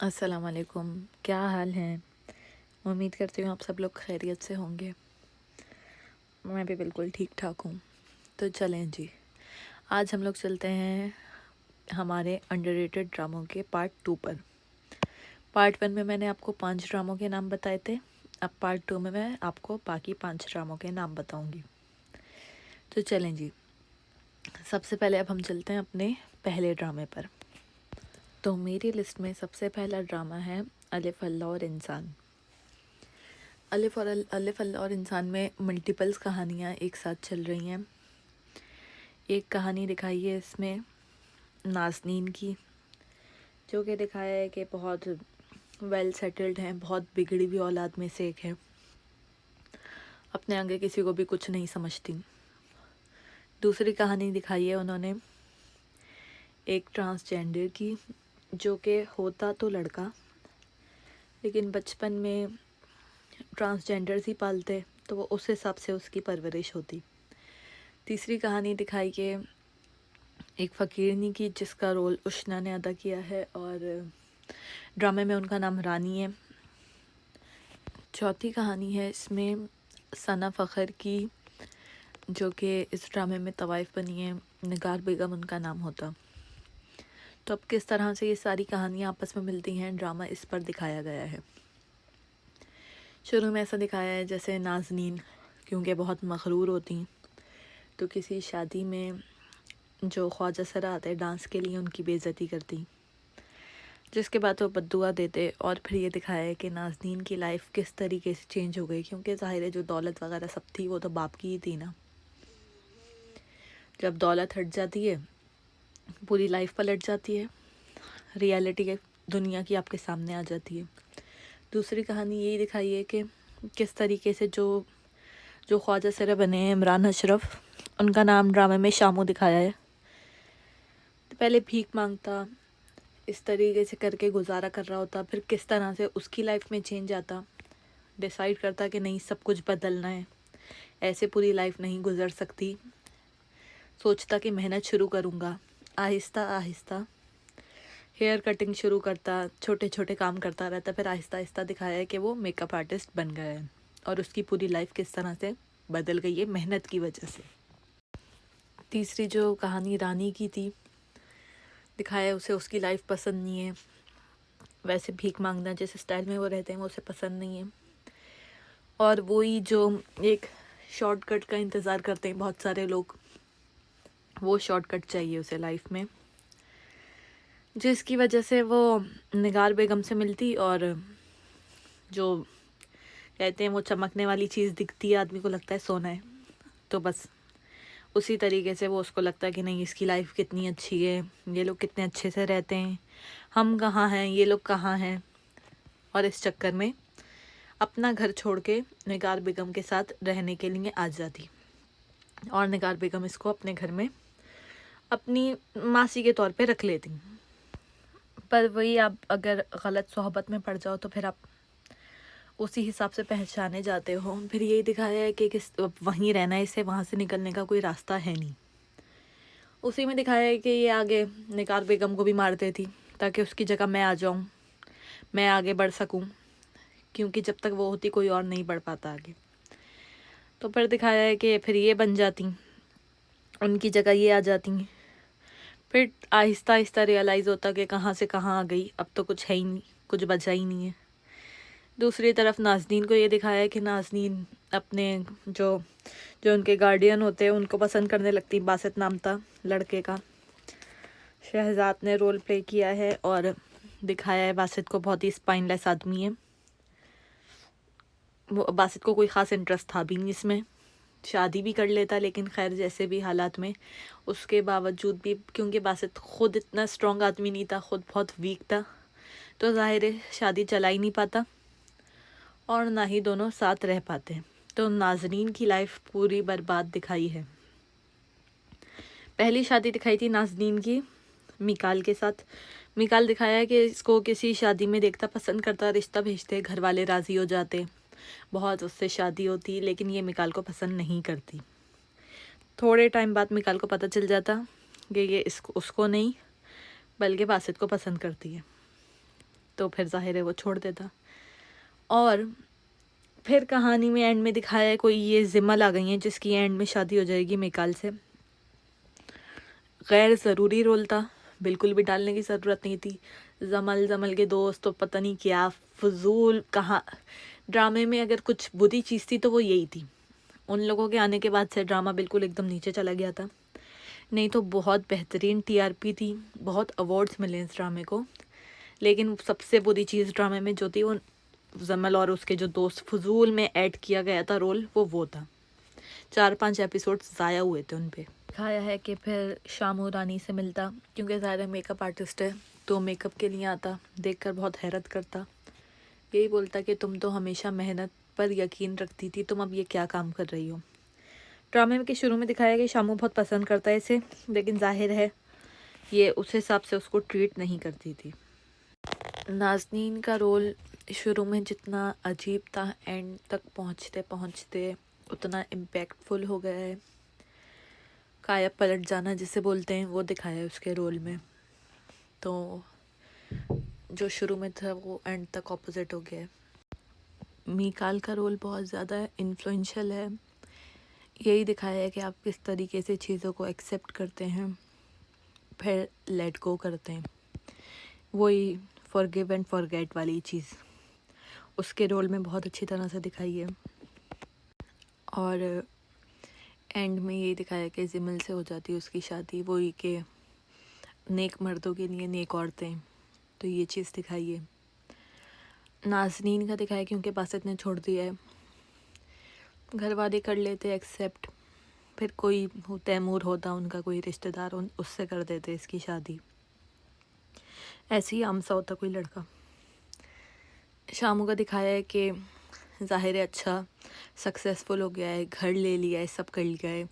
السلام علیکم، کیا حال ہیں؟ امید کرتی ہوں آپ سب لوگ خیریت سے ہوں گے۔ میں بھی بالکل ٹھیک ٹھاک ہوں۔ تو چلیں جی، آج ہم لوگ چلتے ہیں ہمارے انڈر ریٹڈ ڈراموں کے پارٹ 2 پر۔ پارٹ 1 میں میں نے آپ کو 5 ڈراموں کے نام بتائے تھے، اب پارٹ 2 میں آپ کو باقی 5 ڈراموں کے نام بتاؤں گی۔ تو چلیں جی، سب سے پہلے اب ہم چلتے ہیں اپنے پہلے ڈرامے پر۔ تو میری لسٹ میں سب سے پہلا ڈرامہ ہے الف اللہ اور انسان۔ الف اللہ اور انسان میں ملٹیپلز کہانیاں ایک ساتھ چل رہی ہیں۔ ایک کہانی دکھائی ہے اس میں نازنین کی، جو کہ دکھایا ہے کہ بہت ویل سیٹلڈ ہیں، بہت بگڑی ہوئی اولاد میں سے ایک ہے، اپنے آگے کسی کو بھی کچھ نہیں سمجھتی۔ دوسری کہانی دکھائی ہے انہوں نے ایک ٹرانسجینڈر کی، جو کہ ہوتا تو لڑکا لیکن بچپن میں ٹرانسجینڈرز ہی پالتے، تو وہ اس حساب سے اس کی پرورش ہوتی۔ تیسری کہانی دکھائی کہ ایک فقیرنی کی، جس کا رول اشنا نے ادا کیا ہے اور ڈرامے میں ان کا نام رانی ہے۔ چوتھی کہانی ہے اس میں ثنا فخر کی، جو کہ اس ڈرامے میں طوائف بنی ہے، نگار بیگم ان کا نام ہوتا۔ تو اب کس طرح سے یہ ساری کہانیاں آپس میں ملتی ہیں، ڈرامہ اس پر دکھایا گیا ہے۔ شروع میں ایسا دکھایا ہے جیسے نازنین کیونکہ بہت مغرور ہوتی، تو کسی شادی میں جو خواجہ سرا آتے ڈانس کے لیے ان کی بے عزتی کرتی، جس کے بعد وہ بددعا دیتے، اور پھر یہ دکھایا ہے کہ نازنین کی لائف کس طریقے سے چینج ہو گئی، کیونکہ ظاہر ہے جو دولت وغیرہ سب تھی وہ تو باپ کی ہی تھی نا۔ جب دولت ہٹ جاتی ہے پوری لائف پلٹ جاتی ہے، ریالٹی کے دنیا کی آپ کے سامنے آ جاتی ہے۔ دوسری کہانی یہی دکھائی ہے کہ کس طریقے سے جو خواجہ سرا بنے ہیں عمران اشرف، ان کا نام ڈرامے میں شامو دکھایا ہے۔ پہلے بھیک مانگتا، اس طریقے سے کر کے گزارا کر رہا ہوتا، پھر کس طرح سے اس کی لائف میں چینج آتا، ڈیسائیڈ کرتا کہ نہیں سب کچھ بدلنا ہے، ایسے پوری لائف نہیں گزر سکتی، سوچتا کہ محنت شروع کروں گا، آہستہ آہستہ ہیئر کٹنگ شروع کرتا، چھوٹے چھوٹے کام کرتا رہتا، پھر آہستہ آہستہ دکھایا ہے کہ وہ میک اپ آرٹسٹ بن گیا ہے، اور اس کی پوری لائف کس طرح سے بدل گئی ہے محنت کی وجہ سے۔ تیسری جو کہانی رانی کی تھی، دکھایا اسے اس کی لائف پسند نہیں ہے، ویسے بھیک مانگنا جس اسٹائل میں وہ رہتے ہیں وہ اسے پسند نہیں ہے، اور وہی جو ایک شارٹ کٹ کا انتظار کرتے ہیں بہت سارے لوگ، وہ شارٹ کٹ چاہیے اسے لائف میں، جس کی وجہ سے وہ نگار بیگم سے ملتی، اور جو کہتے ہیں وہ چمکنے والی چیز دکھتی ہے آدمی کو لگتا ہے سونا ہے، تو بس اسی طریقے سے وہ اس کو لگتا ہے کہ نہیں اس کی لائف کتنی اچھی ہے، یہ لوگ کتنے اچھے سے رہتے ہیں، ہم کہاں ہیں، یہ لوگ کہاں ہیں، اور اس چکر میں اپنا گھر چھوڑ کے نگار بیگم کے ساتھ رہنے کے لیے آ جاتی، اور نگار بیگم اس کو اپنے گھر میں اپنی ماسی کے طور پہ رکھ لیتی۔ پر وہی آپ اگر غلط صحبت میں پڑ جاؤ تو پھر آپ اسی حساب سے پہچانے جاتے ہو۔ پھر یہی دکھایا ہے کہ وہیں رہنا ہے اسے، وہاں سے نکلنے کا کوئی راستہ ہے نہیں۔ اسی میں دکھایا ہے کہ یہ آگے نگار بیگم کو بھی مارتے تھی تاکہ اس کی جگہ میں آ جاؤں، میں آگے بڑھ سکوں، کیونکہ جب تک وہ ہوتی کوئی اور نہیں بڑھ پاتا آگے۔ تو پھر دکھایا ہے کہ پھر یہ بن جاتی، ان کی جگہ یہ آ جاتی، پھر آہستہ آہستہ ریئلائز ہوتا کہ کہاں سے کہاں آ گئی، اب تو کچھ ہے ہی نہیں، کچھ بچا ہی نہیں ہے۔ دوسری طرف نازنین کو یہ دکھایا ہے کہ نازنین اپنے جو ان کے گارڈین ہوتے ہیں ان کو پسند کرنے لگتی، باسط نام تھا لڑکے کا، شہزاد نے رول پلے کیا ہے، اور دکھایا ہے باسط کو بہت ہی اسپائن لیس آدمی ہے، وہ باسط کو کوئی خاص انٹرسٹ تھا بھی نہیں اس میں، شادی بھی کر لیتا لیکن خیر جیسے بھی حالات میں، اس کے باوجود بھی کیونکہ باسط خود اتنا اسٹرانگ آدمی نہیں تھا، خود بہت ویک تھا، تو ظاہر ہے شادی چلا ہی نہیں پاتا، اور نہ ہی دونوں ساتھ رہ پاتے۔ تو نازنین کی لائف پوری برباد دکھائی ہے۔ پہلی شادی دکھائی تھی نازنین کی میکال کے ساتھ، میکال دکھایا ہے کہ اس کو کسی شادی میں دیکھتا، پسند کرتا، رشتہ بھیجتے، گھر والے راضی ہو جاتے، بہت اس سے شادی ہوتی، لیکن یہ میکال کو پسند نہیں کرتی۔ تھوڑے ٹائم بعد میکال کو پتہ چل جاتا کہ یہ اس کو نہیں بلکہ باسط کو پسند کرتی ہے، تو پھر ظاہر ہے وہ چھوڑ دیتا. اور پھر کہانی میں اینڈ میں دکھایا ہے کوئی یہ زمل آ گئی ہیں جس کی اینڈ میں شادی ہو جائے گی میکال سے. غیر ضروری رول تھا, بالکل بھی ڈالنے کی ضرورت نہیں تھی. زمل کے دوست تو پتہ نہیں کیا فضول. کہاں ڈرامے میں اگر کچھ بری چیز تھی تو وہ یہی تھی. ان لوگوں کے آنے کے بعد سے ڈرامہ بالکل ایک دم نیچے چلا گیا تھا. نہیں تو بہت بہترین TRP تھی, بہت ایوارڈس ملے اس ڈرامے کو. لیکن سب سے بری چیز ڈرامے میں جو تھی وہ زمل اور اس کے جو دوست فضول میں ایڈ کیا گیا تھا رول, وہ تھا. 4-5 ایپیسوڈ ضائع ہوئے تھے ان پہ. دکھایا ہے کہ پھر شامو رانی سے ملتا, کیونکہ ظاہر میک اپ آرٹسٹ ہے تو میک اپ کے لیے آتا. دیکھ کر بہت حیرت کرتا, یہی بولتا کہ تم تو ہمیشہ محنت پر یقین رکھتی تھی, تم اب یہ کیا کام کر رہی ہو. ڈرامے کے شروع میں دکھایا کہ شامو بہت پسند کرتا ہے اسے, لیکن ظاہر ہے یہ اس حساب سے اس کو ٹریٹ نہیں کرتی تھی. نازنین کا رول شروع میں جتنا عجیب تھا, اینڈ تک پہنچتے پہنچتے اتنا امپیکٹ فل ہو گیا ہے. کایا پلٹ جانا جسے بولتے ہیں وہ دکھایا ہے اس کے رول میں. تو جو شروع میں تھا وہ اینڈ تک اپوزٹ ہو گیا ہے. میکال کا رول بہت زیادہ انفلوئنشل ہے. یہی دکھایا ہے کہ آپ کس طریقے سے چیزوں کو ایکسیپٹ کرتے ہیں پھر لیٹ گو کرتے ہیں. وہی فارگیو اینڈ فارگیٹ والی چیز اس کے رول میں بہت اچھی طرح سے دکھائی ہے. اور اینڈ میں یہی دکھایا کہ زمل سے ہو جاتی ہے اس کی شادی, وہی کہ نیک مردوں کے لیے نیک عورتیں, تو یہ چیز دکھائی ہے. نازنین کا دکھایا کہ ان کے پاس اتنے چھوڑ دیا ہے, گھر والے کر لیتے ایکسیپٹ, پھر کوئی تیمور ہوتا ان کا کوئی رشتہ دار, اس سے کر دیتے اس کی شادی. ایسے ہی عام سا ہوتا کوئی لڑکا. شامو کا دکھایا ہے کہ ظاہر ہے اچھا سکسیسفل ہو گیا ہے, گھر لے لیا ہے, سب کر لیا ہے,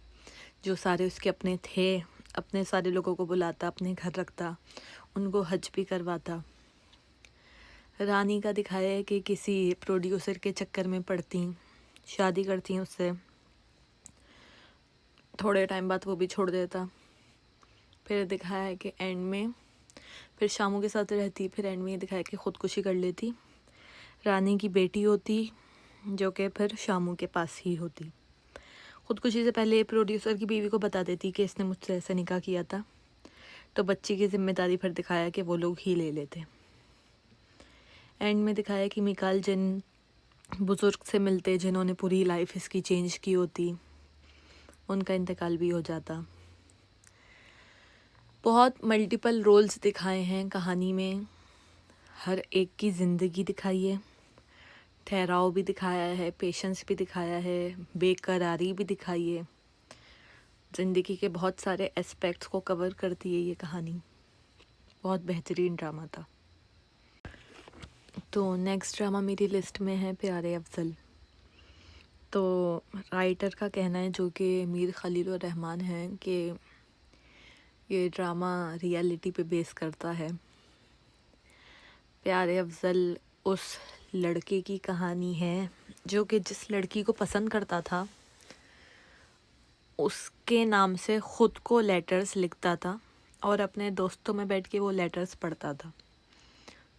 جو سارے اس کے اپنے تھے اپنے سارے لوگوں کو بلاتا, اپنے گھر رکھتا, ان کو حج بھی کرواتا. رانی کا دکھایا ہے کہ کسی پروڈیوسر کے چکر میں پڑتی, شادی کرتی ہیں اس سے, تھوڑے ٹائم بعد وہ بھی چھوڑ دیتا. پھر دکھایا ہے کہ اینڈ میں پھر شامو کے ساتھ رہتی, پھر اینڈ میں یہ دکھایا کہ خودکشی کر لیتی. رانی کی بیٹی ہوتی جو کہ پھر شامو کے پاس ہی ہوتی. خودکشی سے پہلے پروڈیوسر کی بیوی کو بتا دیتی کہ اس نے مجھ سے ایسے نکاح کیا تھا, تو بچی کی ذمہ داری پھر دکھایا کہ وہ لوگ ہی لے لیتے. اینڈ میں دکھایا کہ میکال جن بزرگ سے ملتے جنہوں نے پوری لائف اس کی چینج کی ہوتی, ان کا انتقال بھی ہو جاتا. بہت ملٹیپل رولز دکھائے ہیں کہانی میں, ہر ایک کی زندگی دکھائی ہے, ٹھہراؤ بھی دکھایا ہے, پیشنس بھی دکھایا ہے, بے قراری بھی دکھائی ہے. زندگی کے بہت سارے اسپیکٹس کو کور کرتی ہے یہ کہانی. بہت بہترین ڈرامہ تھا. تو نیکسٹ ڈرامہ میری لسٹ میں ہے پیارے افضل. تو رائٹر کا کہنا ہے جو کہ میر خلیل الرحمن ہیں کہ یہ ڈرامہ ریئلٹی پہ بیس کرتا ہے. پیارے افضل اس لڑکے کی کہانی ہے جو کہ جس لڑکی کو پسند کرتا تھا اس کے نام سے خود کو لیٹرز لکھتا تھا, اور اپنے دوستوں میں بیٹھ کے وہ لیٹرز پڑھتا تھا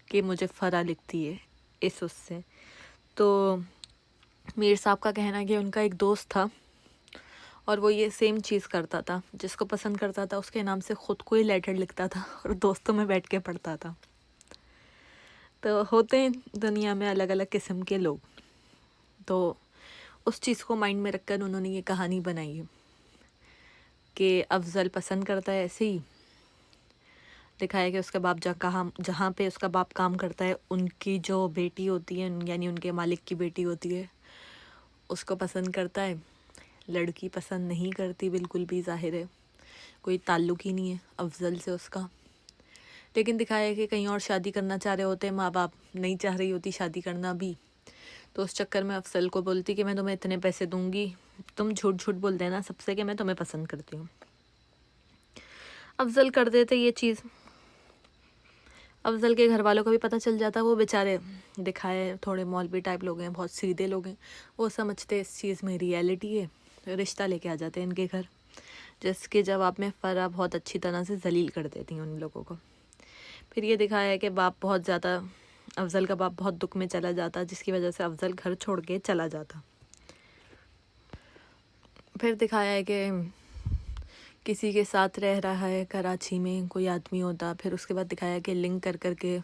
کہ مجھے فرا لکھتی ہے اس سے. تو میر صاحب کا کہنا ہے کہ ان کا ایک دوست تھا اور وہ یہ سیم چیز کرتا تھا, جس کو پسند کرتا تھا اس کے نام سے خود کو ہی لیٹر لکھتا تھا اور دوستوں میں بیٹھ کے پڑھتا تھا. تو ہوتے ہیں دنیا میں الگ الگ قسم کے لوگ, تو اس چیز کو مائنڈ میں رکھ کر انہوں نے یہ کہانی بنائی ہے کہ افضل پسند کرتا ہے. ایسے ہی دکھایا کہ اس کا باپ جہاں پہ اس کا باپ کام کرتا ہے ان کی جو بیٹی ہوتی ہے, یعنی ان کے مالک کی بیٹی ہوتی ہے, اس کو پسند کرتا ہے. لڑکی پسند نہیں کرتی بالکل بھی, ظاہر ہے کوئی تعلق ہی نہیں ہے افضل سے اس کا. لیکن دکھایا کہ کہیں اور شادی کرنا چاہ رہے ہوتے, ماں باپ نہیں چاہ رہی ہوتی شادی کرنا بھی, تو اس چکر میں افضل کو بولتی کہ میں تمہیں اتنے پیسے دوں گی, تم جھوٹ جھوٹ بول دینا سب سے کہ میں تمہیں پسند کرتی ہوں. افضل کر دیتے یہ چیز. افضل کے گھر والوں کو بھی پتہ چل جاتا, وہ بیچارے دکھائے تھوڑے مولوی ٹائپ لوگ ہیں, بہت سیدھے لوگ ہیں, وہ سمجھتے اس چیز میں ریئلٹی ہے, رشتہ لے کے آ جاتے ہیں ان کے گھر, جس کے جواب میں فرا بہت اچھی طرح سے ذلیل کر دیتی ہیں ان لوگوں کو. پھر یہ دکھایا ہے کہ باپ بہت زیادہ افضل کا باپ بہت دکھ میں چلا جاتا، جس کی وجہ سے افضل گھر چھوڑ کے چلا جاتا۔ پھر دکھایا ہے کہ کسی کے ساتھ رہ رہا ہے کراچی میں کوئی آدمی ہوتا، پھر اس کے بعد دکھایا کہ لنک کر کر کے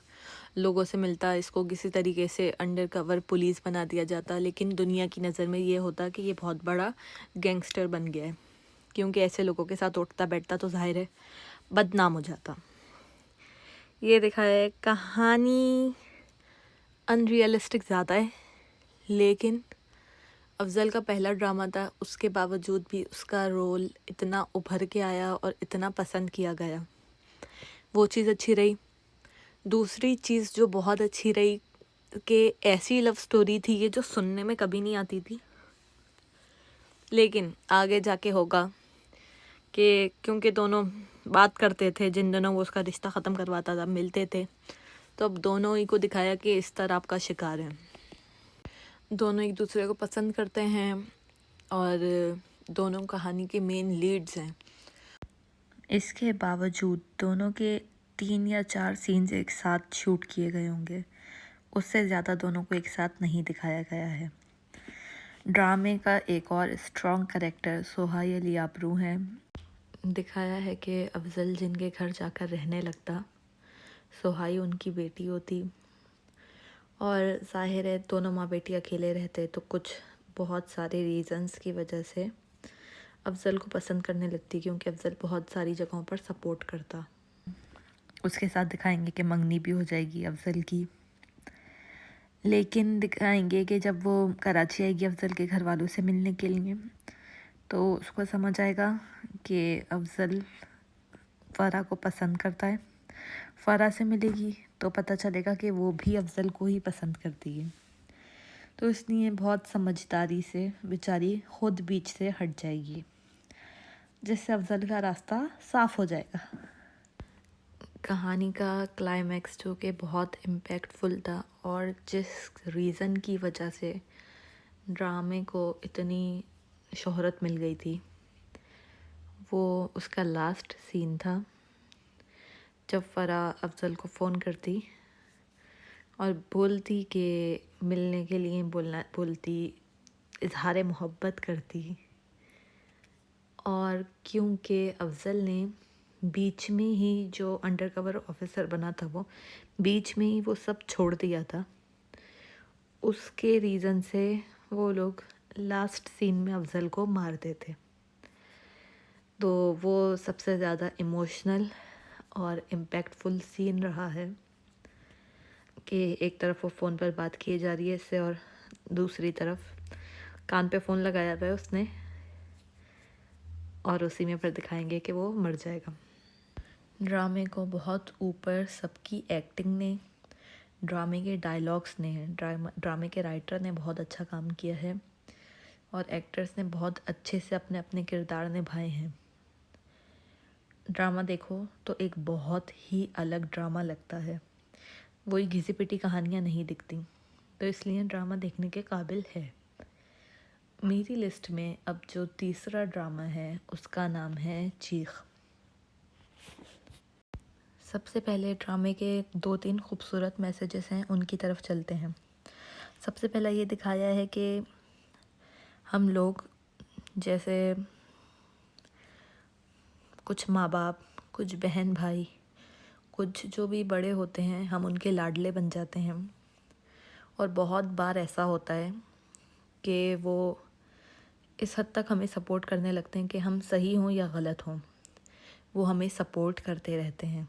لوگوں سے ملتا، اس کو کسی طریقے سے انڈر کور پولیس بنا دیا جاتا، لیکن دنیا کی نظر میں یہ ہوتا کہ یہ بہت بڑا گینگسٹر بن گیا ہے، کیونکہ ایسے لوگوں کے ساتھ اٹھتا بیٹھتا تو ظاہر ہے بدنام ہو جاتا۔ یہ دکھایا ہے کہانی ان ریئلسٹک زیادہ ہے، لیکن افضل کا پہلا ڈرامہ تھا، اس کے باوجود بھی اس کا رول اتنا ابھر کے آیا اور اتنا پسند کیا گیا، وہ چیز اچھی رہی۔ دوسری چیز جو بہت اچھی رہی کہ ایسی لو سٹوری تھی یہ جو سننے میں کبھی نہیں آتی تھی، لیکن آگے جا کے ہوگا کہ کیونکہ دونوں بات کرتے تھے، جن دنوں وہ اس کا رشتہ ختم کرواتا تھا ملتے تھے، تو اب دونوں ہی کو دکھایا کہ اس طرح آپ کا شکار ہے، دونوں ایک دوسرے کو پسند کرتے ہیں اور دونوں کہانی کے مین لیڈز ہیں۔ اس کے باوجود دونوں کے 3 یا 4 سینز ایک ساتھ شوٹ کیے گئے ہوں گے، اس سے زیادہ دونوں کو ایک ساتھ نہیں دکھایا گیا ہے۔ ڈرامے کا ایک اور اسٹرانگ کریکٹر سہیل علی ابرو ہے۔ دکھایا ہے کہ افضل جن کے گھر جا کر رہنے لگتا، سہیل ان کی بیٹی ہوتی، اور ظاہر ہے دونوں ماں بیٹی اکیلے رہتے تو کچھ بہت سارے ریزنز کی وجہ سے افضل کو پسند کرنے لگتی، کیونکہ افضل بہت ساری جگہوں پر سپورٹ کرتا۔ اس کے ساتھ دکھائیں گے کہ منگنی بھی ہو جائے گی افضل کی، لیکن دکھائیں گے کہ جب وہ کراچی آئے گی افضل کے گھر والوں سے ملنے کے لیے، تو اس کو سمجھ آئے گا کہ افضل فرح کو پسند کرتا ہے، فرح سے ملے گی تو پتہ چلے گا کہ وہ بھی افضل کو ہی پسند کرتی ہے، تو اس لیے بہت سمجھداری سے بیچاری خود بیچ سے ہٹ جائے گی، جس سے افضل کا راستہ صاف ہو جائے گا۔ کہانی کا کلائمیکس جو کہ بہت امپیکٹ فل تھا، اور جس ریزن کی وجہ سے ڈرامے کو اتنی شہرت مل گئی تھی، وہ اس کا لاسٹ سین تھا، جب فرح افضل کو فون کرتی اور بولتی کہ ملنے کے لیے بولتی، اظہار محبت کرتی، اور کیونکہ افضل نے بیچ میں ہی جو انڈر کور آفیسر بنا تھا، وہ بیچ میں ہی وہ سب چھوڑ دیا تھا، اس کے ریزن سے وہ لوگ لاسٹ سین میں افضل کو مارتے تھے، تو وہ سب سے زیادہ ایموشنل اور امپیکٹ فل سین رہا ہے کہ ایک طرف وہ فون پر بات کی جا رہی ہے اس سے، اور دوسری طرف کان پہ فون لگایا ہوا ہے اس نے، اور اسی میں پھر دکھائیں گے کہ وہ مر جائے گا۔ ڈرامے کو بہت اوپر سب کی ایکٹنگ نے، ڈرامے کے ڈائلاگس نے، ڈرامے کے رائٹر نے بہت اچھا کام کیا ہے، اور ایکٹرز نے بہت اچھے سے اپنے اپنے کردار نبھائے ہیں۔ ڈرامہ دیکھو تو ایک بہت ہی الگ ڈرامہ لگتا ہے، وہی گھسی پٹی کہانیاں نہیں دکھتی، تو اس لیے ڈرامہ دیکھنے کے قابل ہے۔ میری لسٹ میں اب جو تیسرا ڈرامہ ہے اس کا نام ہے چیخ۔ سب سے پہلے ڈرامے کے 2-3 خوبصورت میسیجز ہیں، ان کی طرف چلتے ہیں۔ سب سے پہلا یہ دکھایا ہے کہ ہم لوگ جیسے کچھ ماں باپ، کچھ بہن بھائی، کچھ جو بھی بڑے ہوتے ہیں، ہم ان کے لاڈلے بن جاتے ہیں، اور بہت بار ایسا ہوتا ہے کہ وہ اس حد تک ہمیں سپورٹ کرنے لگتے ہیں کہ ہم صحیح ہوں یا غلط ہوں، وہ ہمیں سپورٹ کرتے رہتے ہیں،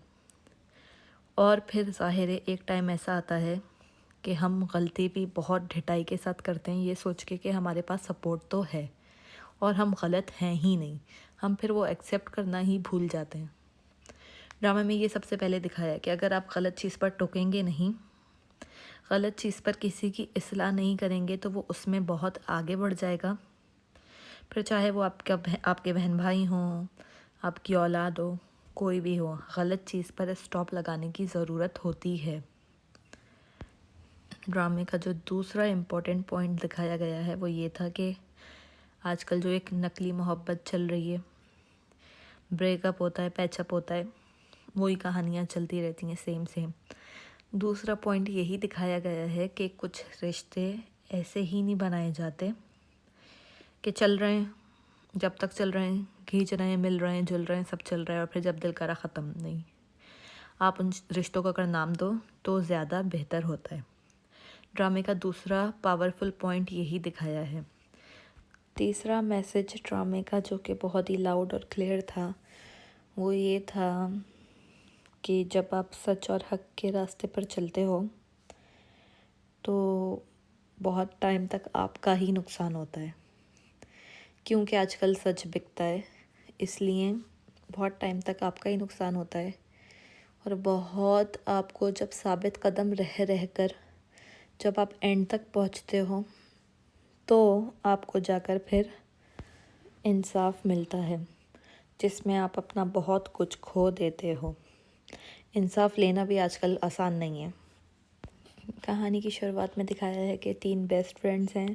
اور پھر ظاہر ہے ایک ٹائم ایسا آتا ہے کہ ہم غلطی بھی بہت ڈھٹائی کے ساتھ کرتے ہیں، یہ سوچ کے کہ ہمارے پاس سپورٹ تو ہے اور ہم غلط ہیں ہی نہیں، ہم پھر وہ ایکسیپٹ کرنا ہی بھول جاتے ہیں۔ ڈرامے میں یہ سب سے پہلے دکھایا ہے کہ اگر آپ غلط چیز پر ٹوکیں گے نہیں، غلط چیز پر کسی کی اصلاح نہیں کریں گے، تو وہ اس میں بہت آگے بڑھ جائے گا، پھر چاہے وہ آپ کے بہن بھائی ہوں، آپ کی اولاد ہو، کوئی بھی ہو، غلط چیز پر اسٹاپ لگانے کی ضرورت ہوتی ہے۔ ڈرامے کا جو دوسرا امپورٹنٹ پوائنٹ دکھایا گیا ہے وہ یہ تھا کہ آج کل جو ایک نقلی محبت چل رہی ہے، بریک اپ ہوتا ہے، پیچ اپ ہوتا ہے، وہی کہانیاں چلتی رہتی ہیں سیم۔ دوسرا پوائنٹ یہی دکھایا گیا ہے کہ کچھ رشتے ایسے ہی نہیں بنائے جاتے کہ چل رہے ہیں، جب تک چل رہے ہیں، کھینچ رہے ہیں، مل رہے ہیں، جل رہے ہیں، سب چل رہا ہے، اور پھر جب دل کرا ختم نہیں۔ آپ ان رشتوں کو اگر نام دو تو زیادہ بہتر ہوتا ہے۔ ڈرامے کا دوسرا پاورفل پوائنٹ یہی دکھایا ہے۔ تیسرا میسج ڈرامے کا جو کہ بہت ہی لاؤڈ اور کلیئر تھا وہ یہ تھا کہ جب آپ سچ اور حق کے راستے پر چلتے ہو تو بہت ٹائم تک آپ کا ہی نقصان ہوتا ہے، کیونکہ آج کل سچ بکتا ہے، اس لیے بہت ٹائم تک آپ کا ہی نقصان ہوتا ہے، اور بہت آپ کو جب ثابت قدم رہ کر جب آپ اینڈ تک پہنچتے ہو تو آپ کو جا کر پھر انصاف ملتا ہے، جس میں آپ اپنا بہت کچھ کھو دیتے ہو۔ انصاف لینا بھی آج کل آسان نہیں ہے۔ کہانی کی شروعات میں دکھایا ہے کہ 3 بیسٹ فرینڈز ہیں،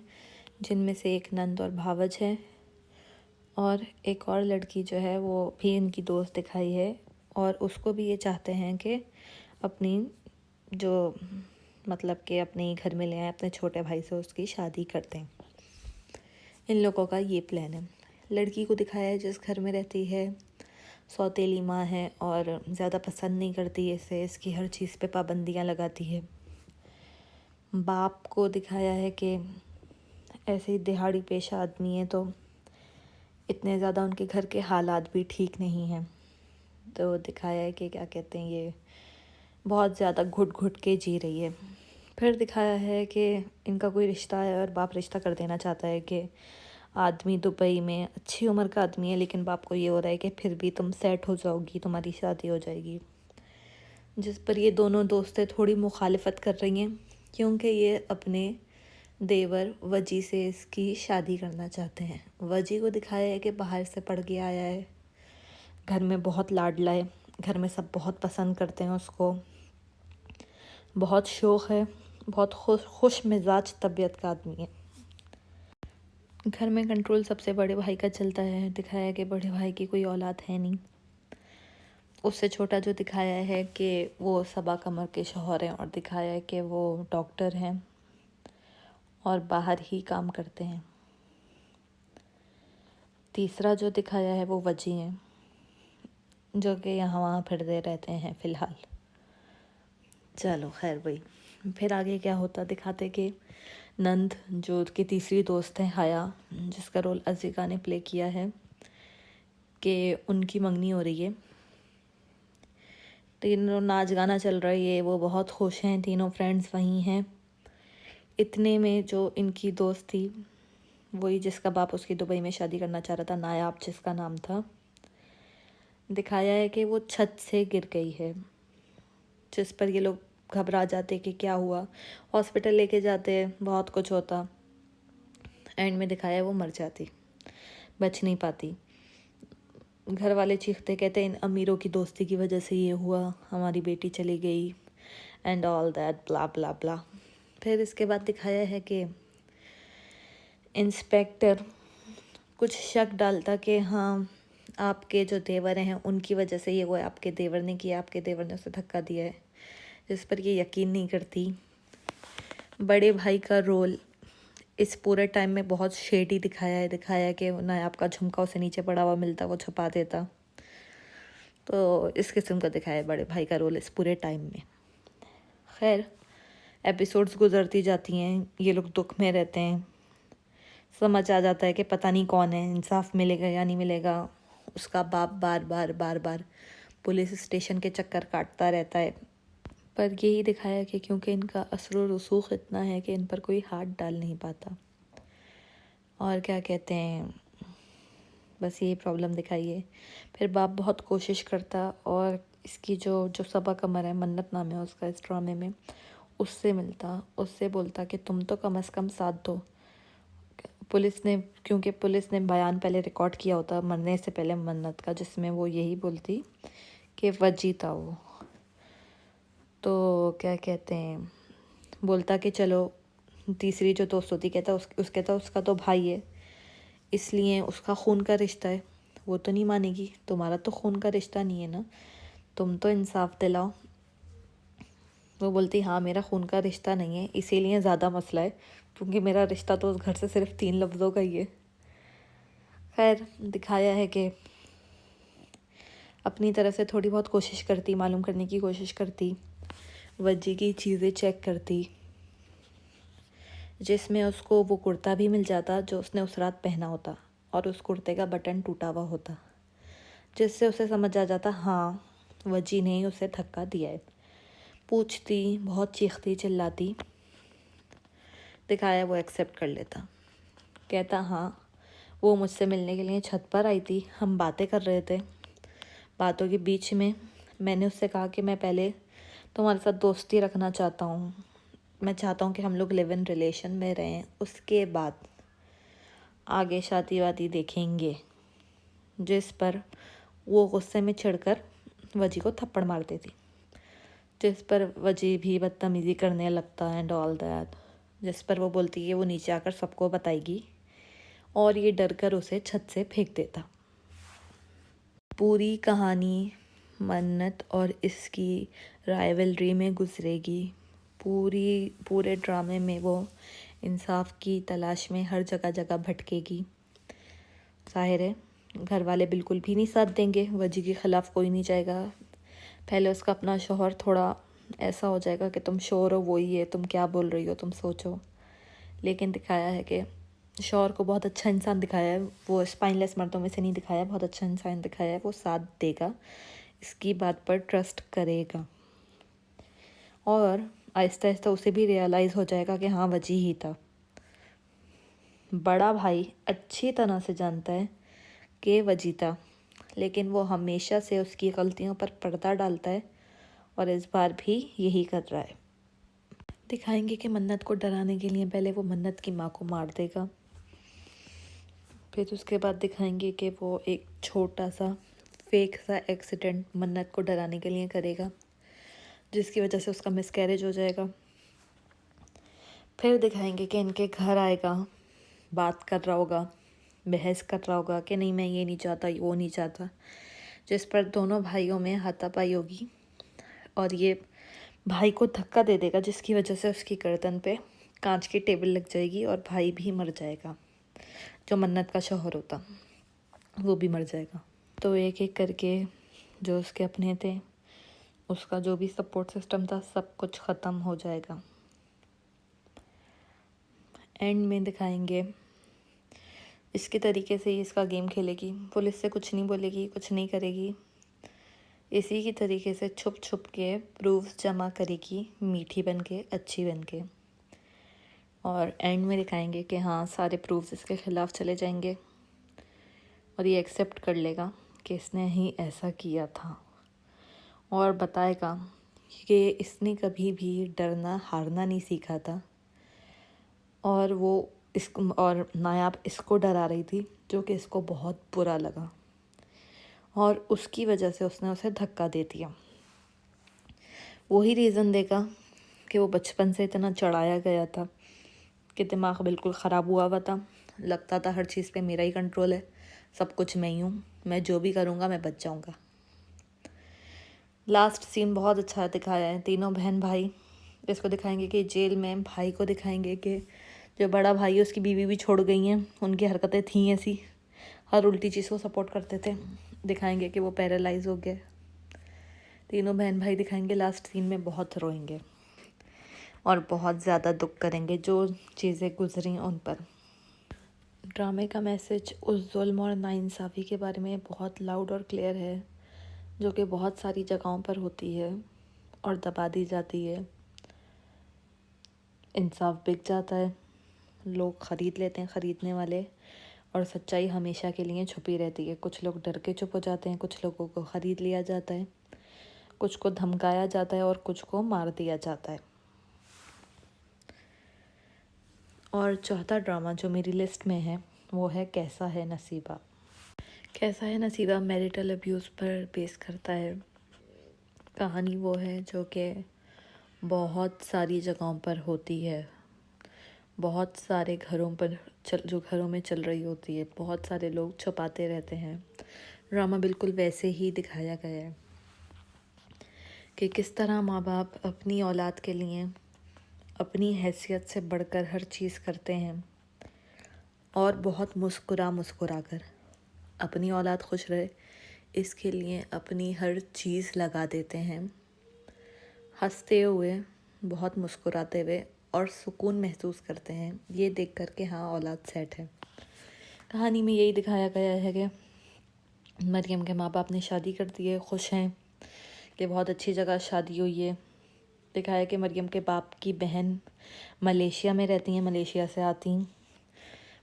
جن میں سے ایک نند اور بھاوج ہے، اور ایک اور لڑکی جو ہے وہ بھی ان کی دوست دکھائی ہے، اور اس کو بھی یہ چاہتے ہیں کہ اپنی جو مطلب کہ اپنے گھر میں لے آئیں، اپنے چھوٹے بھائی سے اس کی شادی کر دیں۔ ان لوگوں کا یہ پلان ہے۔ لڑکی کو دکھایا ہے جس گھر میں رہتی ہے، سوتیلی ماں ہے اور زیادہ پسند نہیں کرتی اسے، اس کی ہر چیز پہ پابندیاں لگاتی ہے۔ باپ کو دکھایا ہے کہ ایسے ہی دہاڑی پیشہ آدمی ہے، تو اتنے زیادہ ان کے گھر کے حالات بھی ٹھیک نہیں ہیں، تو دکھایا ہے کہ کیا کہتے ہیں یہ بہت زیادہ گھٹ گھٹ کے جی رہی ہے۔ پھر دکھایا ہے کہ ان کا کوئی رشتہ ہے اور باپ رشتہ کر دینا چاہتا ہے کہ آدمی دبئی میں اچھی عمر کا آدمی ہے، لیکن باپ کو یہ ہو رہا ہے کہ پھر بھی تم سیٹ ہو جاؤ گی، تمہاری شادی ہو جائے گی، جس پر یہ دونوں دوستیں تھوڑی مخالفت کر رہی ہیں، کیونکہ یہ اپنے دیور وجی سے اس کی شادی کرنا چاہتے ہیں۔ وجی کو دکھایا ہے کہ باہر سے پڑھ کے آیا ہے، گھر میں بہت لاڈلا ہے، گھر میں سب بہت پسند کرتے ہیں اس کو، بہت شوق ہے، بہت خوش مزاج طبیعت کا آدمی ہے۔ گھر میں کنٹرول سب سے بڑے بھائی کا چلتا ہے، دکھایا کہ بڑے بھائی کی کوئی اولاد ہے نہیں۔ اس سے چھوٹا جو دکھایا ہے کہ وہ صبا قمر کے شوہر ہیں، اور دکھایا ہے کہ وہ ڈاکٹر ہیں اور باہر ہی کام کرتے ہیں۔ تیسرا جو دکھایا ہے وہ وجی ہیں، جو کہ یہاں وہاں پھرتے رہتے ہیں فی الحال۔ چلو خیر بھائی، پھر آگے کیا ہوتا دکھاتے کہ نند جو کہ تیسری دوست ہے حیا، جس کا رول ازیکا نے پلے کیا ہے، کہ ان کی منگنی ہو رہی ہے، تینوں ناچ گانا چل رہا ہے، یہ وہ بہت خوش ہیں، تینوں فرینڈز وہیں ہیں۔ اتنے میں جو ان کی دوست تھی، وہی جس کا باپ اس کی دبئی میں شادی کرنا چاہ رہا تھا، نایاب جس کا نام تھا، دکھایا ہے کہ وہ چھت سے گر گئی ہے، جس پر یہ لوگ گھبرا جاتے کہ کیا ہوا، ہاسپٹل لے کے جاتے، بہت کچھ ہوتا، اینڈ میں دکھایا ہے وہ مر جاتی، بچ نہیں پاتی۔ گھر والے چیختے کہتے ہیں ان امیروں کی دوستی کی وجہ سے یہ ہوا، ہماری بیٹی چلی گئی، اینڈ آل دیٹ بلا بلا بلا۔ پھر اس کے بعد دکھایا ہے کہ انسپیکٹر کچھ شک ڈالتا کہ ہاں آپ کے جو دیور ہیں ان کی وجہ سے یہ ہوا ہے، آپ کے دیور نے کیا، آپ کے دیور نے اسے دھکا دیا ہے، جس پر یہ یقین نہیں کرتی۔ بڑے بھائی کا رول اس پورے ٹائم میں بہت شیڈی دکھایا ہے کہ نایاب کا جھمکا اسے نیچے پڑا ہوا ملتا، وہ چھپا دیتا، تو اس قسم کا دکھایا ہے بڑے بھائی کا رول اس پورے ٹائم میں۔ خیر ایپیسوڈز گزرتی جاتی ہیں، یہ لوگ دکھ میں رہتے ہیں، سمجھ آ جاتا ہے کہ پتہ نہیں کون ہے، انصاف ملے گا یا نہیں ملے گا۔ اس کا باپ بار بار پولیس اسٹیشن کے چکر کاٹتا رہتا ہے، پر یہی دکھایا کہ کیونکہ ان کا اثر و رسوخ اتنا ہے کہ ان پر کوئی ہاتھ ڈال نہیں پاتا، اور کیا کہتے ہیں بس یہی پرابلم دکھائی ہے۔ پھر باپ بہت کوشش کرتا اور اس کی جو صبا قمر ہے، منت نام ہے اس کا اس ڈرامے میں، اس سے ملتا، اس سے بولتا کہ تم تو کم از کم ساتھ دو۔ کیونکہ پولیس نے بیان پہلے ریکارڈ کیا ہوتا مرنے سے پہلے منت کا، جس میں وہ یہی بولتی کہ وجی تھا وہ، تو کیا کہتے ہیں بولتا کہ چلو، تیسری جو دوست ہوتی کہتا اس کا تو بھائی ہے، اس لیے اس کا خون کا رشتہ ہے، وہ تو نہیں مانے گی، تمہارا تو خون کا رشتہ نہیں ہے نا، تم تو انصاف دلاؤ۔ وہ بولتی ہاں میرا خون کا رشتہ نہیں ہے، اسی لیے زیادہ مسئلہ ہے، کیونکہ میرا رشتہ تو اس گھر سے صرف 3 لفظوں کا ہی ہے۔ خیر دکھایا ہے کہ اپنی طرف سے تھوڑی بہت کوشش کرتی، معلوم کرنے کی کوشش کرتی، وجی کی چیزیں چیک کرتی، جس میں اس کو وہ کرتا بھی مل جاتا جو اس نے اس رات پہنا ہوتا، اور اس کرتے کا بٹن ٹوٹا ہوا ہوتا، جس سے اسے سمجھ آ جاتا ہاں وجی نے ہی اسے دھکا دیا ہے۔ پوچھتی، بہت چیختی چلاتی، دکھایا وہ ایکسیپٹ کر لیتا، کہتا ہاں وہ مجھ سے ملنے کے لیے چھت پر آئی تھی، ہم باتیں کر رہے تھے، باتوں کے بیچ میں نے اس سے کہا کہ میں پہلے تمہارے ساتھ دوستی رکھنا چاہتا ہوں، میں چاہتا ہوں کہ ہم لوگ لیو ان ریلیشن میں رہیں، اس کے بعد آگے شادی وادی دیکھیں گے، جس پر وہ غصے میں چڑھ کر وجی کو تھپڑ مار دیتی، جس پر وجی بھی بدتمیزی کرنے لگتا اینڈ آل دیٹ، جس پر وہ بولتی ہے وہ نیچے آ کر سب کو بتائے گی، اور یہ ڈر کر اسے چھت سے پھینک دیتا۔ پوری کہانی منت اور اس کی رائیولری میں گزرے گی، پورے ڈرامے میں وہ انصاف کی تلاش میں ہر جگہ جگہ بھٹکے گی۔ ظاہر ہے گھر والے بالکل بھی نہیں ساتھ دیں گے، وجی کے خلاف کوئی نہیں جائے گا، پہلے اس کا اپنا شوہر تھوڑا ایسا ہو جائے گا کہ تم شوہر ہو وہی ہے، تم کیا بول رہی ہو، تم سوچو، لیکن دکھایا ہے کہ شوہر کو بہت اچھا انسان دکھایا ہے، وہ اسپائن لیس مردوں میں سے نہیں دکھایا، بہت اچھا انسان دکھایا ہے، وہ ساتھ دے گا، اس کی بات پر ٹرسٹ کرے گا، اور آہستہ آہستہ اسے بھی ریئلائز ہو جائے گا کہ ہاں وجی ہی تھا۔ بڑا بھائی اچھی طرح سے جانتا ہے کہ وجی تھا، لیکن وہ ہمیشہ سے اس کی غلطیوں پر پردہ ڈالتا ہے، اور اس بار بھی یہی کر رہا ہے۔ دکھائیں گے کہ منت کو ڈرانے کے لیے پہلے وہ منت کی ماں کو مار دے گا، پھر اس کے بعد دکھائیں گے کہ وہ ایک چھوٹا سا فیک سا ایکسیڈنٹ منت کو ڈرانے کے لیے کرے گا، جس کی وجہ سے اس کا مس کیریج ہو جائے گا۔ پھر دکھائیں گے کہ ان کے گھر آئے گا، بات کر رہا ہوگا، بحث کر رہا ہوگا کہ نہیں میں یہ نہیں چاہتا، وہ نہیں چاہتا، جس پر دونوں بھائیوں میں ہاتھا پائی ہوگی، اور یہ بھائی کو دھکا دے دے گا، جس کی وجہ سے اس کی گردن پہ کانچ کی ٹیبل لگ جائے گی، اور بھائی بھی مر جائے گا، جو منت کا شوہر ہوتا وہ بھی مر جائے گا۔ تو ایک ایک کر کے جو اس کے اپنے تھے، اس کا جو بھی سپورٹ سسٹم تھا، سب کچھ ختم ہو جائے گا۔ اینڈ میں دکھائیں گے اس کے طریقے سے ہی اس کا گیم کھیلے گی، پولیس سے کچھ نہیں بولے گی، کچھ نہیں کرے گی، اسی کی طریقے سے چھپ چھپ کے پروفز جمع کرے گی، میٹھی بن کے، اچھی بن کے، اور اینڈ میں دکھائیں گے کہ ہاں سارے پروفز اس کے خلاف چلے جائیں گے، اور یہ ایکسیپٹ کر لے گا کہ اس نے ہی ایسا کیا تھا، اور بتائے گا کہ اس نے کبھی بھی ڈرنا ہارنا نہیں سیکھا تھا، اور وہ اور نایاب اس کو ڈرا رہی تھی، جو کہ اس کو بہت برا لگا، اور اس کی وجہ سے اس نے اسے دھکا دے دیا۔ وہی ریزن دے گا کہ وہ بچپن سے اتنا چڑھایا گیا تھا کہ دماغ بالکل خراب ہوا تھا، لگتا تھا ہر چیز پہ میرا ہی کنٹرول ہے، سب کچھ میں ہی ہوں، میں جو بھی کروں گا میں بچ جاؤں گا۔ لاسٹ سین بہت اچھا دکھایا ہے، تینوں بہن بھائی، اس کو دکھائیں گے کہ جیل میں بھائی کو دکھائیں گے کہ جو بڑا بھائی ہے اس کی بیوی بھی چھوڑ گئی ہیں، ان کی حرکتیں تھیں ایسی، ہر الٹی چیز کو سپورٹ کرتے تھے، دکھائیں گے کہ وہ پیرالائز ہو گئے۔ تینوں بہن بھائی دکھائیں گے لاسٹ سین میں بہت روئیں گے، اور بہت زیادہ دکھ کریں گے جو چیزیں گزریں ان پر۔ ڈرامے کا میسج اس ظلم اور ناانصافی کے بارے میں بہت لاؤڈ اور کلیئر ہے، جو کہ بہت ساری جگہوں پر ہوتی ہے اور دبا دی جاتی ہے۔ انصاف بک جاتا ہے، لوگ خرید لیتے ہیں، خریدنے والے، اور سچائی ہمیشہ کے لیے چھپی رہتی ہے۔ کچھ لوگ ڈر کے چپ ہو جاتے ہیں، کچھ لوگوں کو خرید لیا جاتا ہے، کچھ کو دھمکایا جاتا ہے، اور کچھ کو مار دیا جاتا ہے۔ اور چوتھا ڈرامہ جو میری لسٹ میں ہے وہ ہے کیسا ہے نصیبہ۔ کیسا ہے نصیبہ میریٹل ابیوز پر بیس کرتا ہے۔ کہانی وہ ہے جو کہ بہت ساری جگہوں پر ہوتی ہے، بہت سارے گھروں پر جو گھروں میں چل رہی ہوتی ہے، بہت سارے لوگ چھپاتے رہتے ہیں۔ ڈرامہ بالکل ویسے ہی دکھایا گیا ہے۔ کہ کس طرح ماں باپ اپنی اولاد کے لیے اپنی حیثیت سے بڑھ کر ہر چیز کرتے ہیں، اور بہت مسکرا کر اپنی اولاد خوش رہے اس کے لیے اپنی ہر چیز لگا دیتے ہیں، ہنستے ہوئے، بہت مسکراتے ہوئے، اور سکون محسوس کرتے ہیں یہ دیکھ کر کہ ہاں اولاد سیٹ ہے۔ کہانی میں یہی دکھایا گیا ہے کہ مریم کے ماں باپ نے شادی کر دی ہے، خوش ہیں کہ بہت اچھی جگہ شادی ہوئی ہے۔ دکھایا کہ مریم کے باپ کی بہن ملیشیا میں رہتی ہیں، ملیشیا سے آتی ہیں،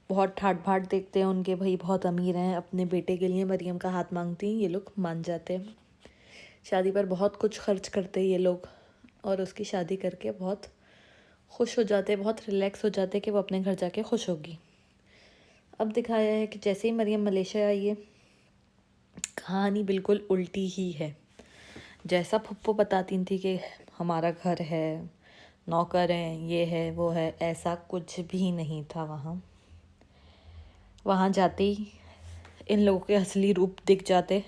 بہت ٹھاٹ بھاٹ دیکھتے ہیں ان کے، بھائی بہت امیر ہیں، اپنے بیٹے کے لیے مریم کا ہاتھ مانگتی ہیں، یہ لوگ مان جاتے ہیں، شادی پر بہت کچھ خرچ کرتے ہیں یہ لوگ، اور اس کی شادی کر کے بہت خوش ہو جاتے، بہت ریلیکس ہو جاتے کہ وہ اپنے گھر جا کے خوش ہوگی۔ اب دکھایا ہے کہ جیسے ہی مریم ملیشیا آئی ہے، کہانی بالکل الٹی ہی ہے۔ جیسا پھپھو بتاتی تھی کہ ہمارا گھر ہے، نوکر ہیں، یہ ہے وہ ہے، ایسا کچھ بھی نہیں تھا وہاں جاتے ہی ان لوگوں کے اصلی روپ دکھ جاتے،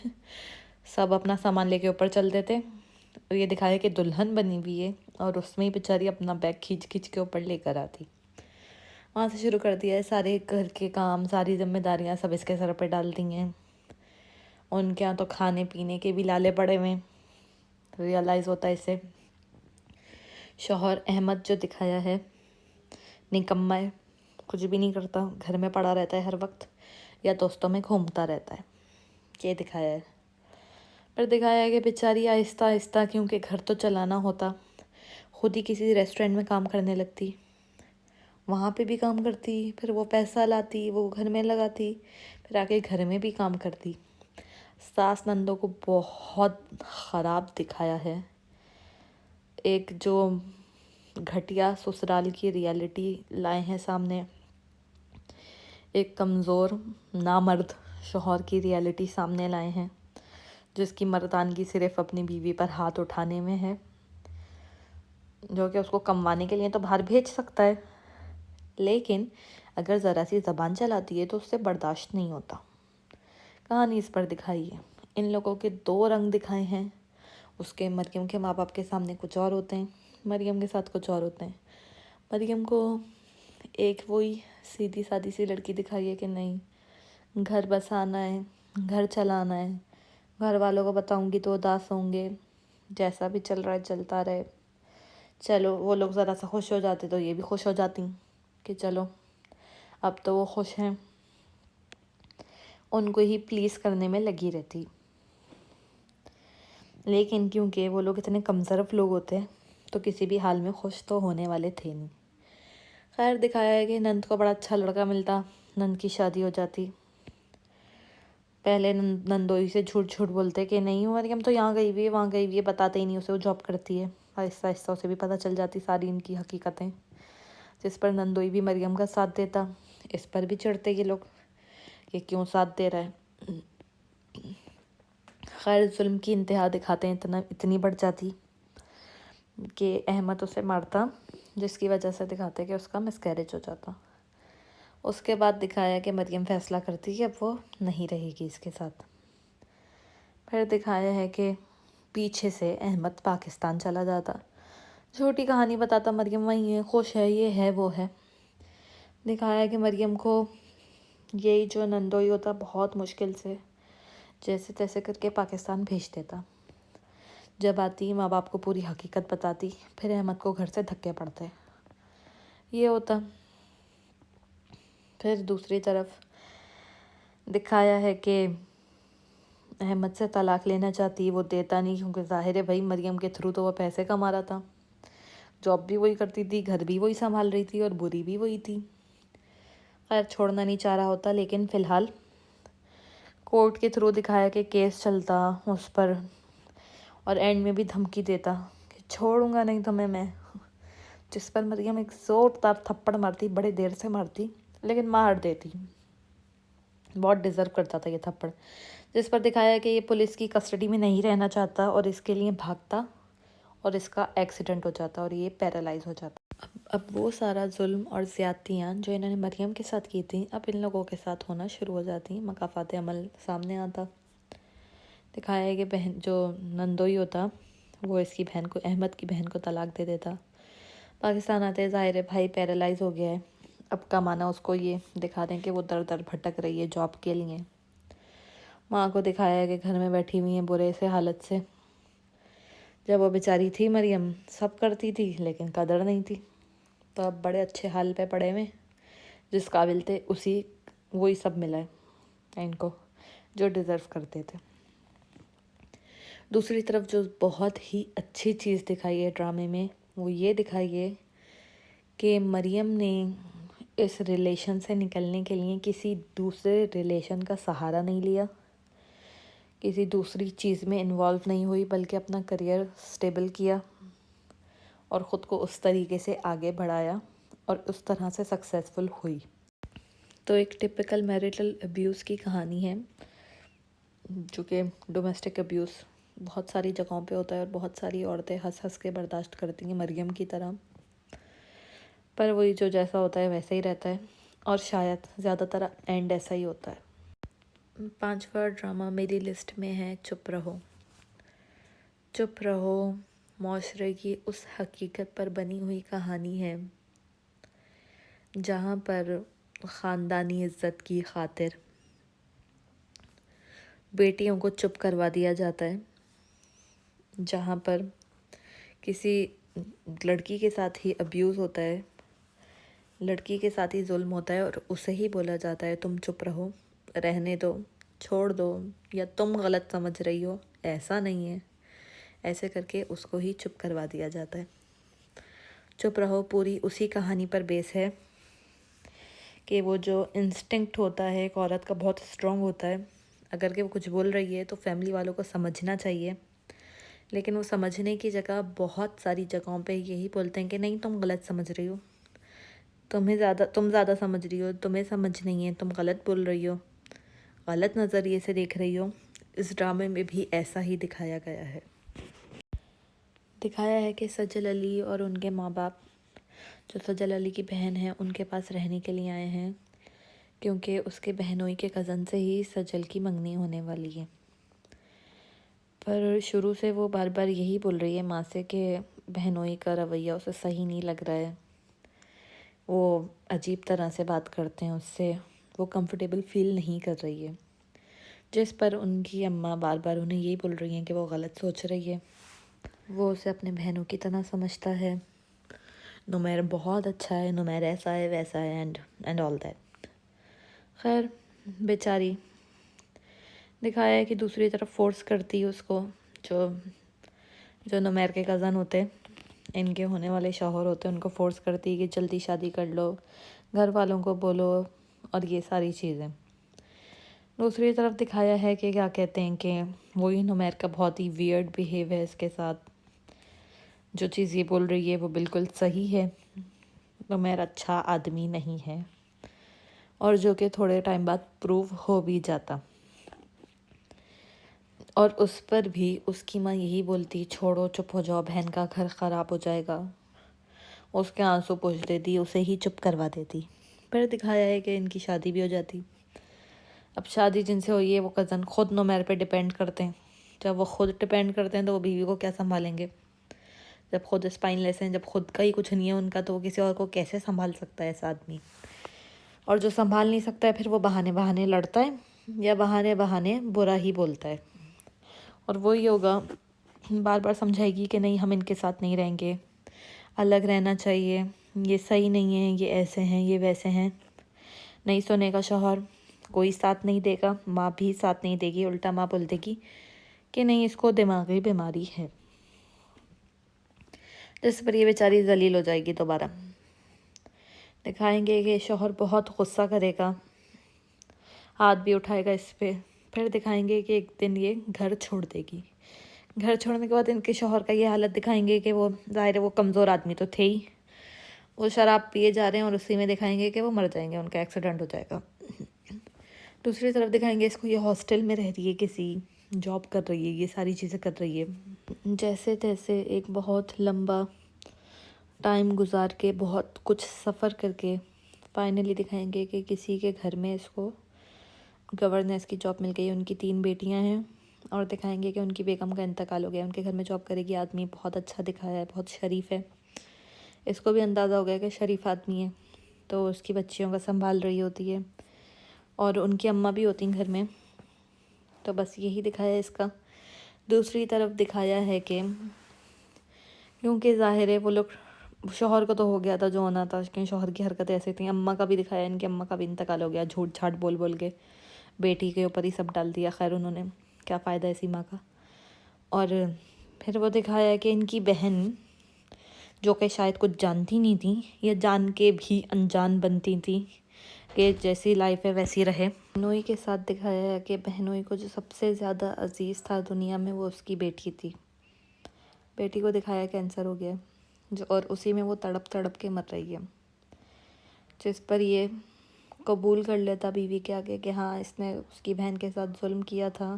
سب اپنا سامان لے کے اوپر چل دیتے، اور یہ دکھایا کہ دلہن بنی ہوئی ہے اور اس میں ہی بیچاری اپنا بیگ کھینچ کے اوپر لے کر آتی۔ وہاں سے شروع کر دیا ہے، سارے گھر کے کام، ساری ذمہ داریاں سب اس کے سر پہ ڈال دی ہیں، ان کے یہاں تو کھانے پینے کے بھی لالے پڑے ہوئے۔ ریئلائز ہوتا ہے اس سے۔ شوہر احمد جو دکھایا ہے نکما ہے، کچھ بھی نہیں کرتا، گھر میں پڑا رہتا ہے ہر وقت، یا دوستوں میں گھومتا رہتا ہے، یہ دکھایا ہے۔ پھر دکھایا ہے کہ بیچاری آہستہ آہستہ، کیونکہ گھر تو چلانا ہوتا، خود ہی کسی ریسٹورینٹ میں کام کرنے لگتی، وہاں پہ بھی کام کرتی، پھر وہ پیسہ لاتی، وہ گھر میں لگاتی، پھر آ کے گھر میں بھی کام کرتی۔ ساس نندوں کو بہت خراب دکھایا ہے، ایک جو گھٹیا سسرال کی ریالٹی لائے ہیں سامنے، ایک کمزور نامرد شوہر کی ریالٹی سامنے لائے ہیں، جس کی مردانگی صرف اپنی بیوی پر ہاتھ اٹھانے میں ہے، جو کہ اس کو کموانے کے لیے تو باہر بھیج سکتا ہے، لیکن اگر ذرا سی زبان چلاتی ہے تو اس سے برداشت نہیں ہوتا۔ کہانی اس پر دکھائی ہے۔ ان لوگوں کے دو رنگ دکھائے ہیں، اس کے مریم کے ماں باپ کے سامنے کچھ اور ہوتے ہیں، مریم کے ساتھ کچھ اور ہوتے ہیں۔ مریم کو ایک وہی سیدھی سادی سی لڑکی دکھائی ہے کہ نہیں، گھر بسانا ہے، گھر چلانا ہے، گھر والوں کو بتاؤں گی تو اداس ہوں گے، جیسا بھی چل رہا ہے چلتا رہے، چلو وہ لوگ ذرا سا خوش ہو جاتے تو یہ بھی خوش ہو جاتی کہ چلو اب تو وہ خوش ہیں، ان کو ہی پلیز کرنے میں لگی رہتی۔ لیکن کیونکہ وہ لوگ اتنے کمزرو لوگ ہوتے تو کسی بھی حال میں خوش تو ہونے والے تھے نہیں۔ خیر دکھایا ہے کہ نند کو بڑا اچھا لڑکا ملتا، نند کی شادی ہو جاتی، پہلے نندوئی سے جھوٹ بولتے کہ نہیں مریم تو یہاں گئی ہوئی ہے، وہاں گئی ہوئی ہے، بتاتے ہی نہیں اسے وہ جاب کرتی ہے، آہستہ آہستہ اسے بھی پتہ چل جاتی ساری ان کی حقیقتیں، جس پر نندوئی بھی مریم کا ساتھ دیتا، اس پر بھی چڑھتے یہ لوگ کہ کیوں ساتھ دے رہا ہے۔ خیر ظلم کی انتہا دکھاتے ہیں، اتنی بڑھ جاتی کہ احمد اسے مارتا، جس کی وجہ سے دکھاتے کہ اس کا مسکیریج ہو جاتا۔ اس کے بعد دکھایا کہ مریم فیصلہ کرتی کہ اب وہ نہیں رہے گی اس کے ساتھ۔ پھر دکھایا ہے کہ پیچھے سے احمد پاکستان چلا جاتا، چھوٹی کہانی بتاتا مریم وہیں ہے، خوش ہے، یہ ہے وہ ہے۔ دکھایا کہ مریم کو یہی جو نندوئی ہوتا بہت مشکل سے جیسے تیسے کر کے پاکستان بھیج دیتا، جب آتی ماں باپ کو پوری حقیقت بتاتی، پھر احمد کو گھر سے دھکے پڑتے، یہ ہوتا۔ پھر دوسری طرف دکھایا ہے کہ احمد سے طلاق لینا چاہتی، وہ دیتا نہیں، کیونکہ ظاہر ہے بھائی مریم کے تھرو تو وہ پیسے کما رہا تھا، جاب بھی وہی کرتی تھی، گھر بھی وہی سنبھال رہی تھی، اور بری بھی وہی تھی۔ خیر چھوڑنا نہیں چاہ رہا ہوتا، لیکن فی الحال کورٹ کے تھرو دکھایا کہ کیس چلتا اس پر، اور اینڈ میں بھی دھمکی دیتا کہ چھوڑوں گا نہیں تمہیں میں، جس پر مریم ایک زوردار تھپڑ مارتی، بڑے دیر سے مارتی لیکن مار دیتی، بہت ڈیزرو کرتا تھا یہ تھپڑ، جس پر دکھایا کہ یہ پولیس کی کسٹڈی میں نہیں رہنا چاہتا اور اس کے لیے بھاگتا، اور اس کا ایکسیڈنٹ ہو جاتا اور یہ پیرالائز ہو جاتا۔ اب وہ سارا ظلم اور زیادتیاں جو انہوں نے مریم کے ساتھ کی تھیں اب ان لوگوں کے ساتھ ہونا شروع ہو جاتی، مکافات عمل سامنے آتا۔ دکھایا ہے کہ بہن جو نندوئی ہوتا وہ اس کی بہن کو، احمد کی بہن کو طلاق دے دیتا. پاکستان آتے ظاہر ہے بھائی پیرالائز ہو گیا ہے. اب کمانا اس کو یہ دکھا دیں کہ وہ در در بھٹک رہی ہے جاب کے لیے. ماں کو دکھایا ہے کہ گھر میں بیٹھی ہوئی ہیں برے سے حالت سے. جب وہ بیچاری تھی مریم سب کرتی تھی لیکن قدر نہیں تھی. تو اب بڑے اچھے حال پہ پڑے ہوئے، جس قابل تھے وہی سب ملا ہے ان کو جو ڈیزرو کرتے تھے. دوسری طرف جو بہت ہی اچھی چیز دکھائی ہے ڈرامے میں وہ یہ دکھائی ہے کہ مریم نے اس ریلیشن سے نکلنے کے لیے کسی دوسرے ریلیشن کا سہارا نہیں لیا، کسی دوسری چیز میں انوالو نہیں ہوئی، بلکہ اپنا کریئر سٹیبل کیا اور خود کو اس طریقے سے آگے بڑھایا اور اس طرح سے سکسیسفل ہوئی. تو ایک ٹپیکل میریٹل ابیوز کی کہانی ہے، جو کہ ڈومیسٹک ابیوز بہت ساری جگہوں پہ ہوتا ہے اور بہت ساری عورتیں ہنس ہنس کے برداشت کرتی ہیں مریم کی طرح. پر وہی جو جیسا ہوتا ہے ویسا ہی رہتا ہے، اور شاید زیادہ تر اینڈ ایسا ہی ہوتا ہے. 5واں ڈرامہ میری لسٹ میں ہے چپ رہو. چپ رہو معاشرے کی اس حقیقت پر بنی ہوئی کہانی ہے جہاں پر خاندانی عزت کی خاطر بیٹیوں کو چپ کروا دیا جاتا ہے، جہاں پر کسی لڑکی کے ساتھ ہی ابیوز ہوتا ہے، لڑکی کے ساتھ ہی ظلم ہوتا ہے اور اسے ہی بولا جاتا ہے تم چپ رہو، رہنے دو، چھوڑ دو، یا تم غلط سمجھ رہی ہو، ایسا نہیں ہے. ایسے کر کے اس کو ہی چپ کروا دیا جاتا ہے. چپ رہو پوری اسی کہانی پر بیس ہے کہ وہ جو انسٹنکٹ ہوتا ہے ایک عورت کا بہت اسٹرانگ ہوتا ہے. اگر کہ وہ کچھ بول رہی ہے تو فیملی والوں کو سمجھنا چاہیے، لیکن وہ سمجھنے کی جگہ بہت ساری جگہوں پہ یہی بولتے ہیں کہ نہیں تم غلط سمجھ رہی ہو، تم زیادہ سمجھ رہی ہو، تمہیں سمجھ نہیں ہے، تم غلط بول رہی ہو، غلط نظریے سے دیکھ رہی ہو. اس ڈرامے میں بھی ایسا ہی دکھایا گیا ہے. دکھایا ہے کہ سجل علی اور ان کے ماں باپ، جو سجل علی کی بہن ہے، ان کے پاس رہنے کے لیے آئے ہیں کیونکہ اس کے بہنوئی کے کزن سے ہی سجل کی منگنی ہونے والی ہے. پر شروع سے وہ بار بار یہی بول رہی ہے ماں سے کہ بہنوئی کا رویہ اسے صحیح نہیں لگ رہا ہے، وہ عجیب طرح سے بات کرتے ہیں اس سے، وہ کمفرٹیبل فیل نہیں کر رہی ہے. جس پر ان کی اماں بار بار انہیں یہی بول رہی ہیں کہ وہ غلط سوچ رہی ہے، وہ اسے اپنے بہنوں کی طرح سمجھتا ہے، نمیر بہت اچھا ہے، نمیر ایسا ہے ویسا ہے اینڈ آل دیٹ. خیر بیچاری دکھایا ہے کہ دوسری طرف فورس کرتی ہے اس کو، جو نمیر کے کزن ہوتے، ان کے ہونے والے شوہر ہوتے، ان کو فورس کرتی ہے کہ جلدی شادی کر لو، گھر والوں کو بولو اور یہ ساری چیزیں. دوسری طرف دکھایا ہے کہ کیا کہتے ہیں کہ وہی نمیر کا بہت ہی ویئرڈ بیہیو ہے اس کے ساتھ. جو چیز یہ بول رہی ہے وہ بالکل صحیح ہے، نمیر اچھا آدمی نہیں ہے، اور جو کہ تھوڑے ٹائم بعد پروو ہو بھی جاتا. اور اس پر بھی اس کی ماں یہی بولتی چھوڑو چپ ہو جاؤ، بہن کا گھر خراب ہو جائے گا، اس کے آنسو پوچھ دیتی، اسے ہی چپ کروا دیتی. پھر دکھایا ہے کہ ان کی شادی بھی ہو جاتی. اب شادی جن سے ہوئی ہے وہ کزن خود نمیر پہ ڈیپینڈ کرتے ہیں. جب وہ خود ڈیپینڈ کرتے ہیں تو وہ بیوی کو کیا سنبھالیں گے؟ جب خود اسپائن لیس ہیں، جب خود کا ہی کچھ نہیں ہے ان کا، تو وہ کسی اور کو کیسے سنبھال سکتا ہے ایسا آدمی؟ اور جو سنبھال نہیں سکتا ہے پھر وہ بہانے لڑتا ہے یا بہانے برا ہی بولتا ہے. اور وہی ہوگا بار بار سمجھائے گی کہ نہیں ہم ان کے ساتھ نہیں رہیں گے، الگ رہنا چاہیے، یہ صحیح نہیں ہے، یہ ایسے ہیں، یہ ویسے ہیں. نہیں سنے گا شوہر، کوئی ساتھ نہیں دے گا، ماں بھی ساتھ نہیں دے گی، الٹا ماں بول دے گی کہ نہیں اس کو دماغی بیماری ہے، جس پر یہ بیچاری ذلیل ہو جائے گی. دوبارہ دکھائیں گے کہ شوہر بہت غصہ کرے گا، ہاتھ بھی اٹھائے گا اس پہ. پھر دکھائیں گے کہ ایک دن یہ گھر چھوڑ دے گی. گھر چھوڑنے کے بعد ان کے شوہر کا یہ حالت دکھائیں گے کہ وہ ظاہر ہے وہ کمزور آدمی تو تھے ہی، وہ شراب پیے جا رہے ہیں، اور اسی میں دکھائیں گے کہ وہ مر جائیں گے، ان کا ایکسیڈنٹ ہو جائے گا. دوسری طرف دکھائیں گے اس کو یہ ہاسٹل میں رہ رہی ہے، کسی جاب کر رہی ہے، یہ ساری چیزیں کر رہی ہے، جیسے تیسے ایک بہت لمبا ٹائم گزار کے، بہت کچھ سفر کر کے فائنلی دکھائیں گے کہ کسی کے گھر میں اس کو گورننس کی جاب مل گئی. ان کی 3 بیٹیاں ہیں اور دکھائیں گے کہ ان کی بیگم کا انتقال ہو گیا. ان کے گھر میں جاب کرے گی آدمی بہت اچھا دکھایا ہے, بہت شریف ہے. اس کو بھی اندازہ ہو گیا کہ شریف آدمی ہے, تو اس کی بچیوں کا سنبھال رہی ہوتی ہے, اور ان کی اماں بھی ہوتی ہیں گھر میں. تو بس یہی دکھایا ہے اس کا. دوسری طرف دکھایا ہے کہ کیونکہ ظاہر ہے وہ لوگ, شوہر کو تو ہو گیا تھا جو ہونا تھا, کہ شوہر کی حرکتیں ایسی تھیں. اماں کا بھی دکھایا, ان کی اماں کا بھی انتقال ہو گیا, جھوٹ جھاٹ بول بول کے بیٹی کے اوپر ہی سب ڈال دیا. خیر انہوں نے, کیا فائدہ ایسی ماں کا. اور پھر وہ دکھایا کہ ان کی بہن, جو کہ شاید کچھ جانتی نہیں تھیں یا جان کے بھی انجان بنتی تھیں, کہ جیسی لائف ہے ویسی رہے. بہنوئی کے ساتھ دکھایا ہے کہ بہنوئی کو جو سب سے زیادہ عزیز تھا دنیا میں وہ اس کی بیٹی تھی. بیٹی کو دکھایا کینسر ہو گیا, اور اسی میں وہ تڑپ تڑپ کے مر رہی ہے, جس پر یہ قبول کر لیتا بیوی کے آگے کہ ہاں اس نے اس کی بہن کے ساتھ ظلم کیا تھا,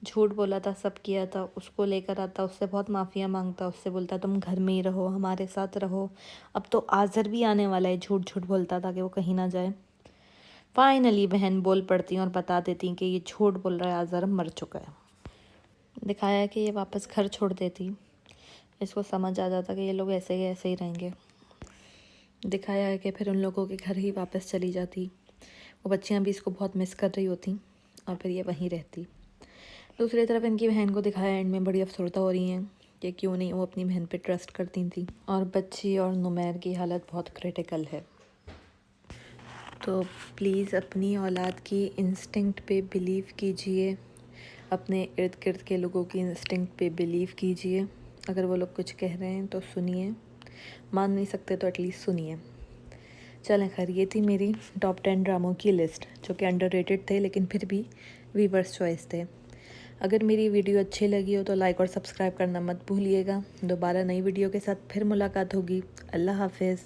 جھوٹ بولا تھا, سب کیا تھا. اس کو لے کر آتا, اس سے بہت معافیاں مانگتا, اس سے بولتا تم گھر میں ہی رہو, ہمارے ساتھ رہو. اب تو آذر بھی آنے والا ہے, جھوٹ جھوٹ بولتا تھا کہ وہ کہیں نہ جائے. فائنلی بہن بول پڑتی اور بتا دیتی کہ یہ جھوٹ بول رہا ہے, آذر مر چکا ہے. دکھایا کہ یہ واپس گھر چھوڑ دیتی, اس کو سمجھ آ جاتا کہ یہ لوگ ایسے ہی رہیں گے. دکھایا ہے کہ پھر ان لوگوں کے گھر ہی واپس چلی جاتی, وہ بچیاں بھی اس کو بہت مس کر رہی ہوتی, اور پھر یہ وہیں رہتی. دوسری طرف ان کی بہن کو دکھایا اینڈ میں بڑی افسردہ ہو رہی ہیں کہ کیوں نہیں وہ اپنی بہن پہ ٹرسٹ کرتی تھیں, اور بچی اور نمیر کی حالت بہت کریٹیکل ہے. تو پلیز اپنی اولاد کی انسٹنکٹ پہ بلیو کیجئے, اپنے ارد گرد کے لوگوں کی انسٹنکٹ پہ بلیو کیجئے. اگر وہ لوگ کچھ کہہ رہے ہیں تو سنیے, مان نہیں سکتے تو ایٹ لیسٹ سنیے. چلیں خیر, یہ تھی میری ٹاپ 10 ڈراموں کی لسٹ, جو کہ انڈر ریٹڈ تھے لیکن پھر بھی ویورس چوائس تھے. اگر میری ویڈیو اچھی لگی ہو تو لائک اور سبسکرائب کرنا مت بھولیے گا. دوبارہ نئی ویڈیو کے ساتھ پھر ملاقات ہوگی. اللہ حافظ.